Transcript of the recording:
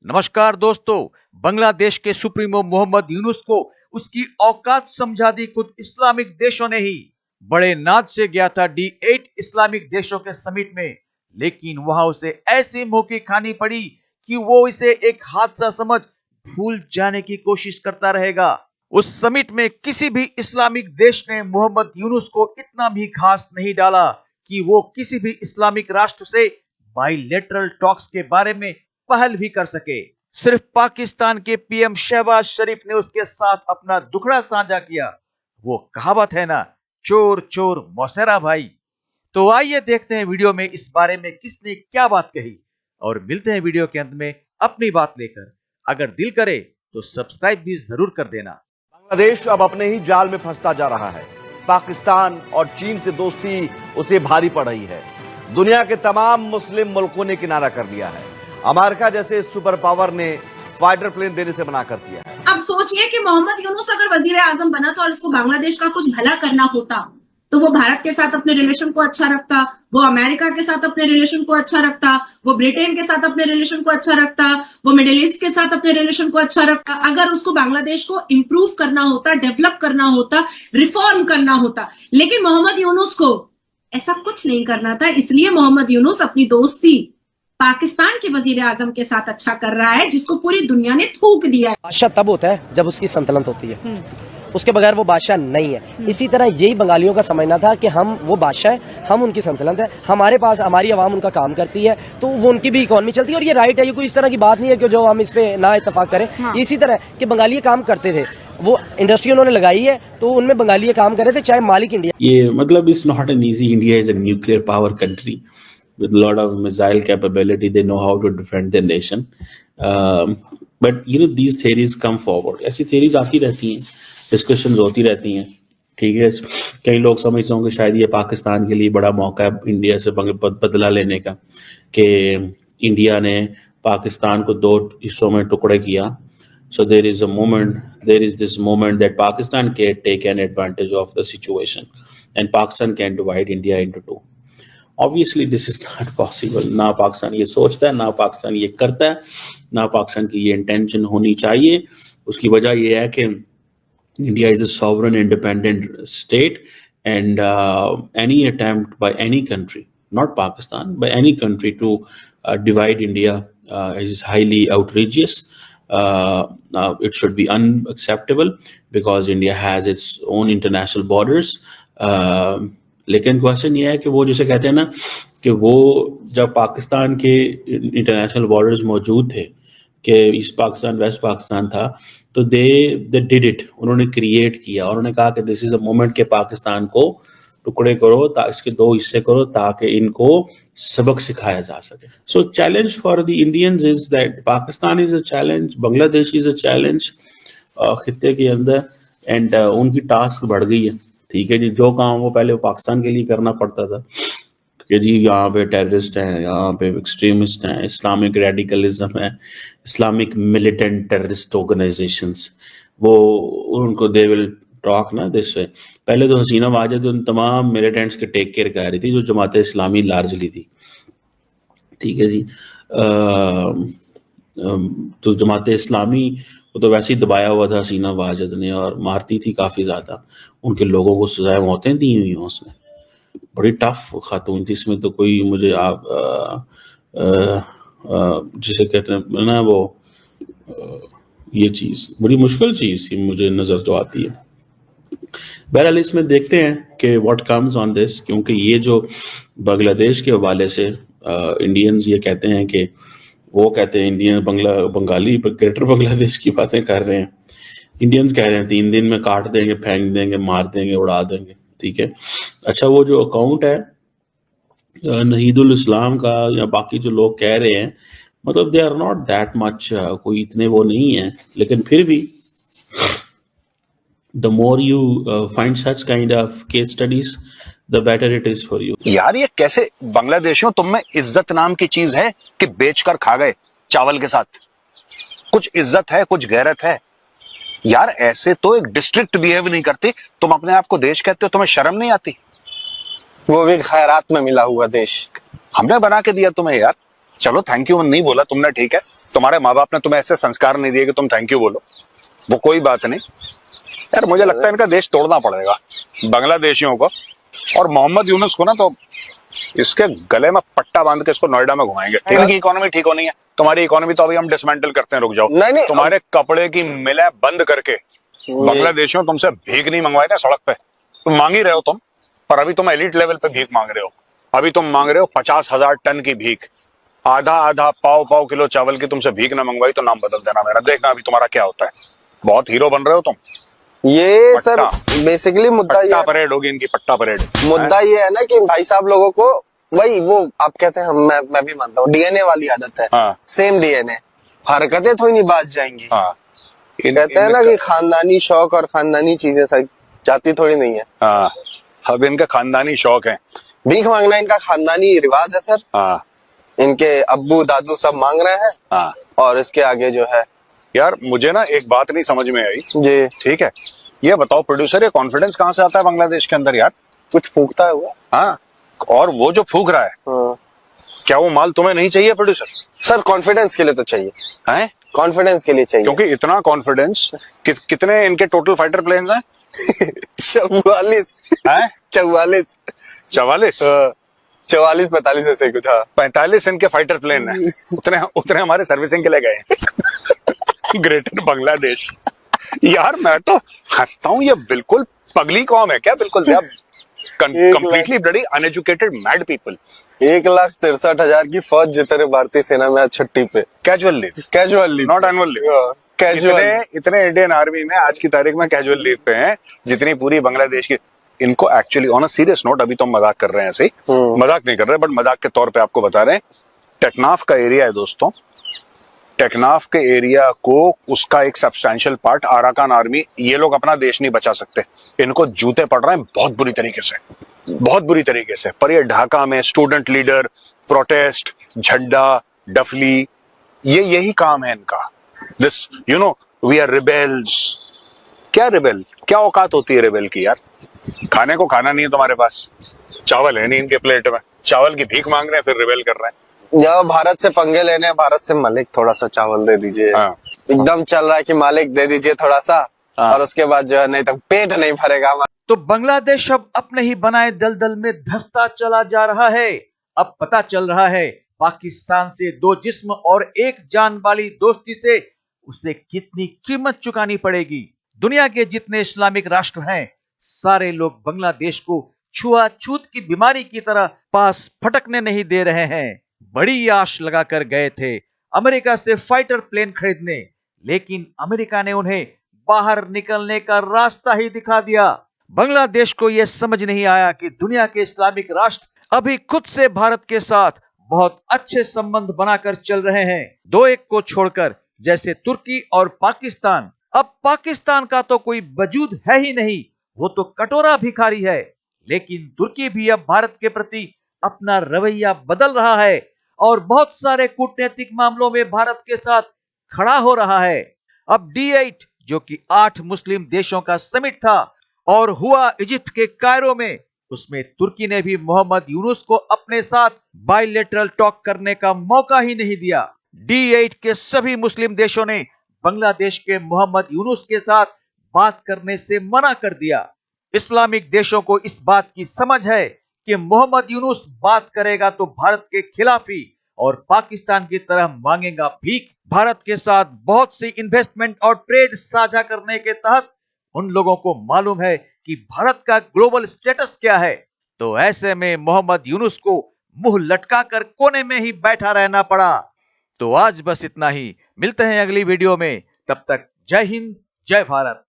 नमस्कार दोस्तों। बांग्लादेश के सुप्रीमो मोहम्मद यूनुस को उसकी औकात समझा दी खुद इस्लामिक देशों ने ही। बड़े नाज से गया था D8 इस्लामिक देशों के समिट में, लेकिन वहां उसे ऐसी मुंह की खानी पड़ी कि वो इसे एक हादसा समझ भूल जाने की कोशिश करता रहेगा। उस समिट में किसी भी इस्लामिक देश ने मोहम्मद यूनुस को इतना भी घास नहीं डाला कि वो किसी भी इस्लामिक राष्ट्र से बाइलेटरल टॉक्स के बारे में पहल भी कर सके। सिर्फ पाकिस्तान के पीएम शहबाज शरीफ ने उसके साथ अपना दुखड़ा साझा किया। वो कहावत है ना, चोर चोर मौसेरा भाई। तो आइए देखते हैं वीडियो में इस बारे में किसने क्या बात कही, और मिलते हैं वीडियो के अंत में अपनी बात लेकर। अगर दिल करे तो सब्सक्राइब भी जरूर कर देना। बांग्लादेश अब अपने ही जाल में फंसता जा रहा है। पाकिस्तान और चीन से दोस्ती उसे भारी पड़ रही है। दुनिया के तमाम मुस्लिम मुल्कों ने किनारा कर लिया है। अमेरिका जैसे सुपर पावर ने फाइटर प्लेन देने से मना कर दिया है। अब सोचिए कि मोहम्मद यूनुस अगर वजीर आजम बना तो और इसको बांग्लादेश का कुछ भला करना होता तो वो भारत के साथ अपने रिलेशन को अच्छा रखता, वो अमेरिका के साथ अपने रिलेशन को अच्छा रखता, वो ब्रिटेन के साथ अपने रिलेशन को अच्छा रखता, वो मिडिल ईस्ट के साथ अपने रिलेशन को अच्छा रखता। अगर उसको बांग्लादेश को इंप्रूव करना होता, डेवलप करना होता, रिफॉर्म करना होता, लेकिन मोहम्मद यूनुस को ऐसा कुछ नहीं करना था। इसलिए मोहम्मद यूनुस अपनी दोस्ती पाकिस्तान के वजीर आजम के साथ अच्छा कर रहा है, जिसको पूरी दुनिया ने थूक दिया है। बादशाह तब होता है जब उसकी संतुलन होती है, उसके बगैर वो बादशाह नहीं है। इसी तरह यही बंगालियों का समझना था कि हम वो बादशाह है, हम उनकी संतुलन है, हमारे पास हमारी आवाम उनका काम करती है, तो वो उनकी भी इकोनॉमी चलती है। और ये राइट है, ये कोई इस तरह की बात नहीं है कि जो हम इस पे ना इत्तेफाक करें। इसी तरह कि बंगाली काम करते थे, वो इंडस्ट्री उन्होंने लगाई है तो उनमें बंगाली काम कर रहे थे, चाहे मालिक इंडिया। ये मतलब it's not an easy. India is a nuclear power country with a lot of missile capability. They know how to defend their nation. But these theories come forward. ऐसी theories आती रहती हैं, discussions होती रहती हैं, ठीक है। कई लोग समझते होंगे शायद ये पाकिस्तान के लिए बड़ा मौका है इंडिया से बदला लेने का, कि इंडिया ने पाकिस्तान को दो हिस्सों में टुकड़े किया। So there is this moment that Pakistan can take an advantage of the situation and Pakistan can divide India into two. Obviously this is not possible. ना पाकिस्तान ये सोचता है, ना पाकिस्तान ये करता है, ना पाकिस्तान की ये इंटेंशन होनी चाहिए। उसकी वजह ये है कि India is a sovereign independent state and any attempt by any country, not Pakistan, by any country to divide India is highly outrageous. It should be unacceptable because India has its own international borders. लेकिन question ये है कि वो जिसे कहते हैं ना कि वो जब पाकिस्तान के इंटरनेशनल बॉर्डर्स मौजूद थे, कि ईस्ट पाकिस्तान वेस्ट पाकिस्तान था, तो दे डिड इट, उन्होंने क्रिएट किया और उन्होंने कहा कि दिस इज अ मोमेंट के पाकिस्तान को टुकड़े करो, इसके दो हिस्से करो ताकि इनको सबक सिखाया जा सके। सो challenge for the Indians is that Pakistan is a challenge, Bangladesh is a challenge खित्ते के अंदर, एंड उनकी टास्क बढ़ गई है, ठीक है जी। जो काम वो पहले पाकिस्तान के लिए करना पड़ता था कि जी यहाँ पे टेररिस्ट हैं, यहाँ पे एक्सट्रीमिस्ट हैं, इस्लामिक रेडिकलिज्म है, इस्लामिक मिलिटेंट टेररिस्ट ऑर्गेनाइजेशंस, वो उनको दे विल टॉक ना दिस वे। पहले तो हसीना वाजद उन तमाम मिलिटेंट्स के टेक केयर कर रही थी जो जमात इस्लामी लार्जली थी, ठीक है जी। तो जमात इस्लामी वो तो वैसे ही दबाया हुआ था हसीना वाजद ने, और मारती थी काफ़ी ज़्यादा, उनके लोगों को सजाएं मौतें दी हुई हैं उसने। बड़ी टफ खातून थी, इसमें तो कोई मुझे आप जिसे कहते हैं ना वो ये चीज़ बड़ी मुश्किल चीज़ थी मुझे नज़र जो आती है। बहरहाल इसमें देखते हैं कि व्हाट कम्स ऑन दिस, क्योंकि ये जो बांग्लादेश के हवाले से इंडियंस ये कहते हैं कि वो कहते हैं इंडियन बंगाली ग्रेटर बांग्लादेश की बातें कर रहे हैं, इंडियंस कह रहे हैं 3 दिन में काट देंगे, फेंक देंगे, मार देंगे, उड़ा देंगे, ठीक है। अच्छा, वो जो अकाउंट है नहीदुल इस्लाम का या बाकी जो लोग कह रहे हैं, मतलब they are not that much, कोई इतने वो नहीं है, लेकिन फिर भी the more you find such kind of case studies the better it is for you. यार ये कैसे बांग्लादेशियों, तुम में इज्जत नाम की चीज है कि बेचकर खा गए चावल के साथ? कुछ इज्जत है, कुछ गैरत है यार। ऐसे तो एक डिस्ट्रिक्ट बिहेव नहीं करती, तुम अपने आप को देश कहते हो, तुम्हें शर्म नहीं आती? वो भी खैरात में मिला हुआ देश हमने बना के दिया तुम्हें यार। चलो थैंक यू नहीं बोला तुमने, ठीक है, तुम्हारे माँ बाप ने तुम्हें ऐसे संस्कार नहीं दिए कि तुम थैंक यू बोलो, वो कोई बात नहीं यार। मुझे लगता है इनका देश तोड़ना पड़ेगा, बांग्लादेशियों को और मोहम्मद यूनुस को ना, तो इसके गले में पट्टा बांध के इसको नोएडा में घुमाएंगे। इनकी इकोनॉमी ठीक होनी है, तुम्हारी इकोनॉमी तो अभी हम डिसमेंटल करते हैं, रुक जाओ। नहीं, तुम्हारे कपड़े की मिलें बंद करके बांग्लादेशियों तुमसे भीख नहीं मंगवाए ना सड़क पे, तुम मांग ही रहे हो तुम, पर अभी तुम एलिट लेवल पे भीख मांग रहे हो। अभी तुम मांग रहे हो 50,000 टन की भीख, आधा पाव किलो चावल की तुमसे भीख ना मंगवाई तो नाम बदल देना मेरा, देखना अभी तुम्हारा क्या होता है। बहुत हीरो बन रहे हो तुम। ये सर बेसिकली मुद्दा ये परेड होगी इनकी, पट्टा परेड। मुद्दा ये है ना कि भाई साहब लोगों को वही वो आप कहते हैं, मैं भी मानता हूँ डीएनए वाली आदत है। हाँ। सेम डीएनए, हरकतें थोड़ी नहीं बाज जाएंगी। हाँ। कहते हैं ना कि खानदानी शौक और खानदानी चीजें सब जाती थोड़ी नहीं है। हाँ, अब इनके खानदानी शौक है, भीख मांगना इनका खानदानी रिवाज है सर। हाँ। इनके अब्बू दादू सब मांग रहे हैं। हाँ। और इसके आगे जो है यार मुझे ना एक बात नहीं समझ में आई जी, ठीक है, ये बताओ प्रोड्यूसर, ये कॉन्फिडेंस कहाँ से आता है बांग्लादेश के अंदर यार? कुछ फूकता है हुआ। हाँ, और वो जो फूक रहा है, हाँ। क्या वो माल तुम्हें नहीं चाहिए प्रोड्यूसर? सर कॉन्फिडेंस के लिए तो चाहिए, हैं? कॉन्फिडेंस के लिए चाहिए। क्योंकि इतना कॉन्फिडेंस, कितने इनके टोटल फाइटर प्लेन्स हैं? 44 हैं? 44 44 44-45 ऐसे कुछ। हाँ 45 इनके फाइटर प्लेन है, उतने हमारे सर्विसिंग के लिए गए हैं। ग्रेटर बांग्लादेश। यार मैं तो हंसता हूँ, ये बिल्कुल पगली कौम है क्या? बिल्कुल completely bloody uneducated mad people. 1,63,000 की फौज जितने भारतीय सेना में आज छुट्टी पे, casual leave, not annual leave. Casual. इतने इंडियन आर्मी में आज की तारीख में कैजुअल लीव पे हैं जितनी पूरी बांग्लादेश की। इनको actually on a serious note, अभी तो हम मजाक कर रहे हैं, ऐसे ही मजाक नहीं कर रहे, बट मजाक के तौर पे आपको बता रहे हैं, टेकनाफ का एरिया है दोस्तों, टेकनाफ के एरिया को उसका एक सब्सटैंशियल पार्ट अराकान आर्मी, ये लोग अपना देश नहीं बचा सकते, इनको जूते पड़ रहे हैं बहुत बुरी तरीके से, बहुत बुरी तरीके से। पर ये ढाका में स्टूडेंट लीडर, प्रोटेस्ट, झंडा, डफली, ये यही काम है इनका। This you know we are rebels. क्या रिबेल, क्या औकात होती है रिबेल की यार? खाने को खाना नहीं है तुम्हारे पास, चावल है नहीं इनके प्लेट में, चावल की भीख मांग रहे हैं, फिर रिबेल कर रहे हैं। जब भारत से पंगे लेने हैं, भारत से मालिक थोड़ा सा चावल दे दीजिए। हाँ। एकदम चल रहा है कि मालिक दे दीजिए थोड़ा सा। हाँ। और उसके बाद जो है नहीं तो पेट नहीं भरेगा हमारा। तो बांग्लादेश अब अपने ही बनाए दलदल में धंसता चला जा रहा है। अब पता चल रहा है पाकिस्तान से दो जिस्म और एक जान वाली दोस्ती से उसे कितनी कीमत चुकानी पड़ेगी। दुनिया के जितने इस्लामिक राष्ट्र हैं, सारे लोग बांग्लादेश को छुआछूत की बीमारी की तरह पास फटकने नहीं दे रहे हैं। बड़ी आश लगाकर गए थे अमेरिका से फाइटर प्लेन खरीदने, लेकिन अमेरिका ने उन्हें बाहर निकलने का रास्ता ही दिखा दिया। बांग्लादेश को यह समझ नहीं आया कि दुनिया के इस्लामिक राष्ट्र अभी खुद से भारत के साथ बहुत अच्छे संबंध बनाकर चल रहे हैं, दो एक को छोड़कर, जैसे तुर्की और पाकिस्तान। अब पाकिस्तान का तो कोई वजूद है ही नहीं, वो तो कटोरा भिखारी है। लेकिन तुर्की भी अब भारत के प्रति अपना रवैया बदल रहा है और बहुत सारे कूटनीतिक मामलों में भारत के साथ खड़ा हो रहा है। अब D8 जो कि 8 मुस्लिम देशों का समिट था और हुआ इजिप्ट के कायरो में, उसमें तुर्की ने भी मोहम्मद यूनुस को अपने साथ बायलैटरल टॉक करने का मौका ही नहीं दिया। D8 के सभी मुस्लिम देशों ने बांग्लादेश के मोहम्मद यूनुस के साथ बात करने से मना कर दिया। इस्लामिक देशों को इस बात की समझ है कि मोहम्मद यूनुस बात करेगा तो भारत के खिलाफ ही और पाकिस्तान की तरह मांगेगा भीख। भारत के साथ बहुत सी इन्वेस्टमेंट और ट्रेड साझा करने के तहत उन लोगों को मालूम है कि भारत का ग्लोबल स्टेटस क्या है। तो ऐसे में मोहम्मद यूनुस को मुंह लटकाकर कोने में ही बैठा रहना पड़ा। तो आज बस इतना ही, मिलते हैं अगली वीडियो में, तब तक जय हिंद, जय भारत।